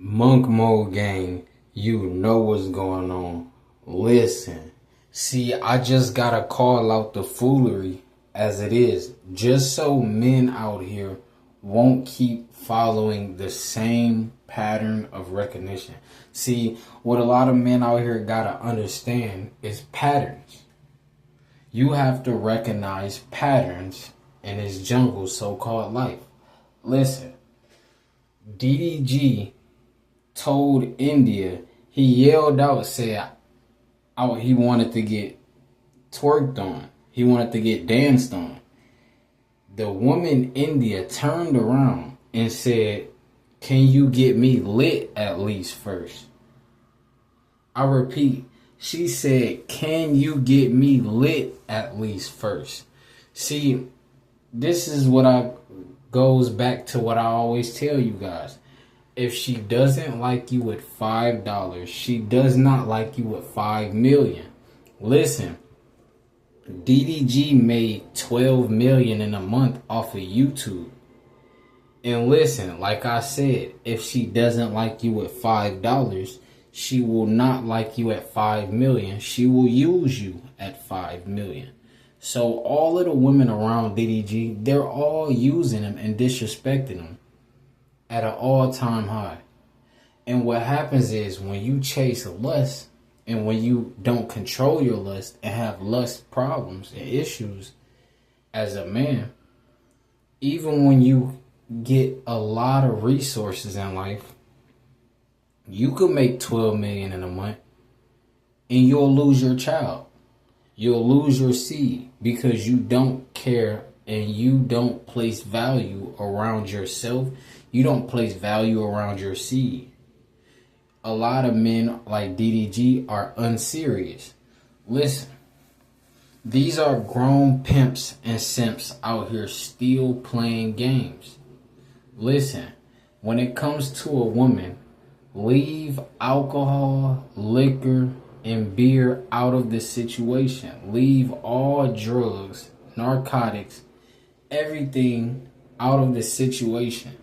Monk Mode Gang, you know what's going on. Listen, see, I just gotta call out the foolery as it is, just so men out here won't keep following the same pattern of recognition. See, what a lot of men out here gotta understand is patterns. You have to recognize patterns in this jungle so-called life. Listen, DDG told India, he yelled out, said he wanted to get twerked on. He wanted to get danced on. The woman India turned around and said, "Can you get me lit at least first?" I repeat, she said, "Can you get me lit at least first?" See, this is goes back to what I always tell you guys. If she doesn't like you with $5, she does not like you with 5 million. Listen, DDG made 12 million in a month off of YouTube. And listen, like I said, if she doesn't like you with $5, she will not like you at 5 million. She will use you at 5 million. So all of the women around DDG, they're all using him and disrespecting him at an all-time high. And what happens is when you chase lust and when you don't control your lust and have lust problems and issues as a man, even when you get a lot of resources in life, you could make 12 million in a month and you'll lose your child. You'll lose your seed because you don't care and you don't place value around yourself. You don't place value around your seed. A lot of men like DDG are unserious. Listen, these are grown pimps and simps out here still playing games. Listen, when it comes to a woman, leave alcohol, liquor, and beer out of the situation. Leave all drugs, narcotics, everything out of the situation.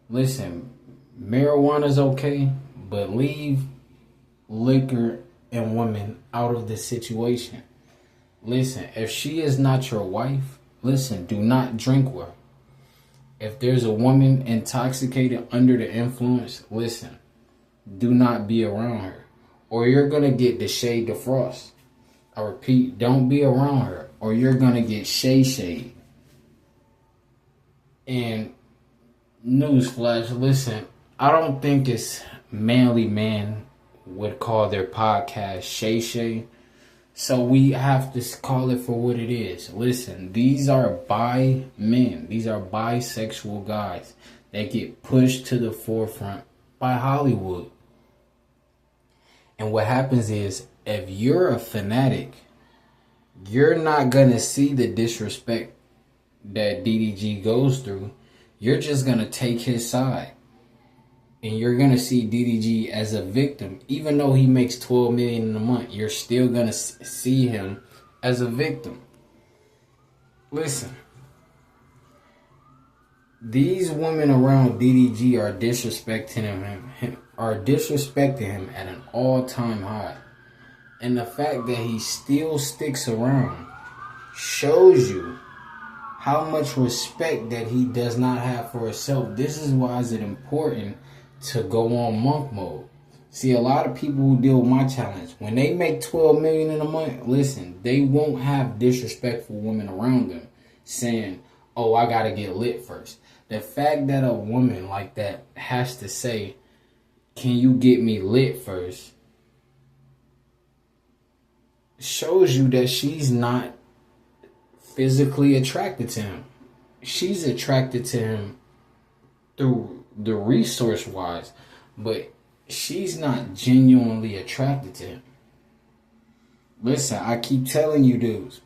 Listen, marijuana's okay, but leave liquor and women out of the situation. Listen, if she is not your wife, listen, do not drink with her. If there's a woman intoxicated under the influence, listen, do not be around her, or you're going to get the shade de frost. I repeat, don't be around her, or you're going to get shade. And newsflash, listen, I don't think it's manly man would call their podcast Shay. So we have to call it for what it is. Listen, these are bi men. These are bisexual guys that get pushed to the forefront by Hollywood. And what happens is, if you're a fanatic, you're not going to see the disrespect that DDG goes through. You're just going to take his side. And you're going to see DDG as a victim. Even though he makes 12 million in a month, you're still going to see him as a victim. Listen, these women around DDG are disrespecting him at an all-time high. And the fact that he still sticks around shows you how much respect that he does not have for himself. This is why it's important to go on monk mode. See, a lot of people who deal with my challenge, when they make 12 million in a month, listen, they won't have disrespectful women around them saying, "Oh, I gotta get lit first." The fact that a woman like that has to say, "Can you get me lit first?" shows you that she's not physically attracted to him. She's attracted to him through the resource wise, but she's not genuinely attracted to him. Listen, I keep telling you dudes,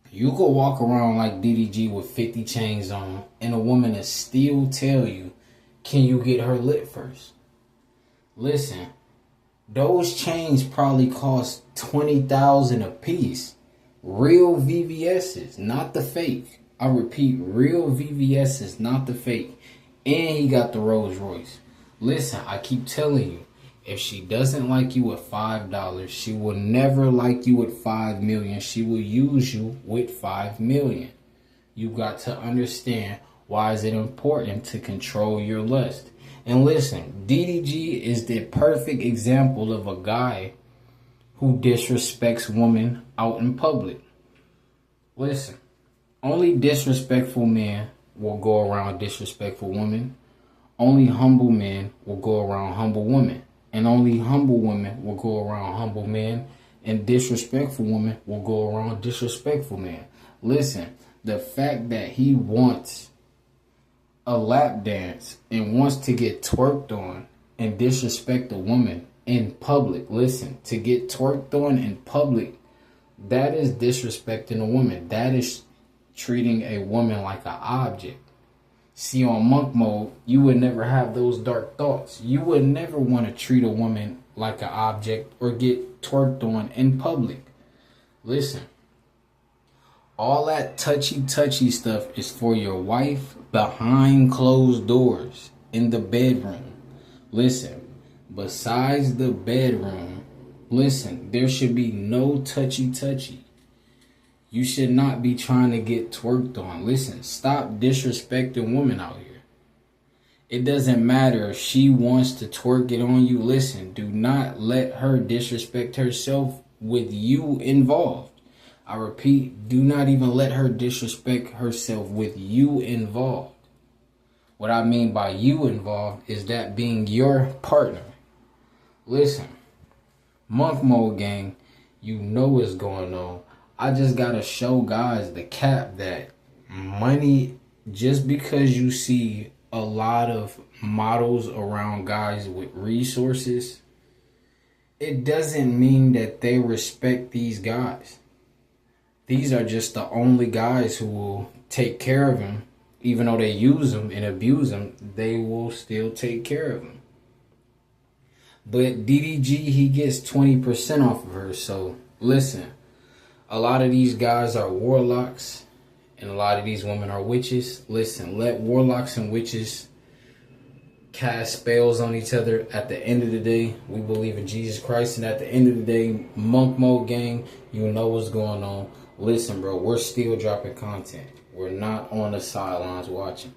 you could walk around like DDG with 50 chains on and a woman will still tell you, "Can you get her lit first?" Listen, those chains probably cost 20,000 a piece. Real VVS's, not the fake. I repeat, real VVS's, not the fake. And he got the Rolls Royce. Listen, I keep telling you, if she doesn't like you with $5, she will never like you with 5 million. She will use you with 5 million. You got to understand, why is it important to control your lust? And listen, DDG is the perfect example of a guy who disrespects women out in public. Listen, only disrespectful men will go around disrespectful women. Only humble men will go around humble women. And only humble women will go around humble men. And disrespectful women will go around disrespectful men. Listen, the fact that he wants a lap dance and wants to get twerked on and disrespect a woman in public. Listen, to get twerked on in public, that is disrespecting a woman. That is treating a woman like an object. See, on monk mode, you would never have those dark thoughts. You would never want to treat a woman like an object or get twerked on in public. Listen, all that touchy stuff is for your wife behind closed doors in the bedroom. Listen, besides the bedroom, listen, there should be no touchy. You should not be trying to get twerked on. Listen, stop disrespecting women out here. It doesn't matter if she wants to twerk it on you. Listen, do not let her disrespect herself with you involved. I repeat, do not even let her disrespect herself with you involved. What I mean by you involved is that being your partner. Listen, monk mode gang, you know what's going on. I just gotta show guys the cap that money, just because you see a lot of models around guys with resources, it doesn't mean that they respect these guys. These are just the only guys who will take care of them. Even though they use them and abuse them, they will still take care of them. But DDG, he gets 20% off of her. So listen, a lot of these guys are warlocks and a lot of these women are witches. Listen, let warlocks and witches cast spells on each other. At the end of the day, we believe in Jesus Christ. And at the end of the day, monk mode gang, you know what's going on. Listen, bro, we're still dropping content. We're not on the sidelines watching.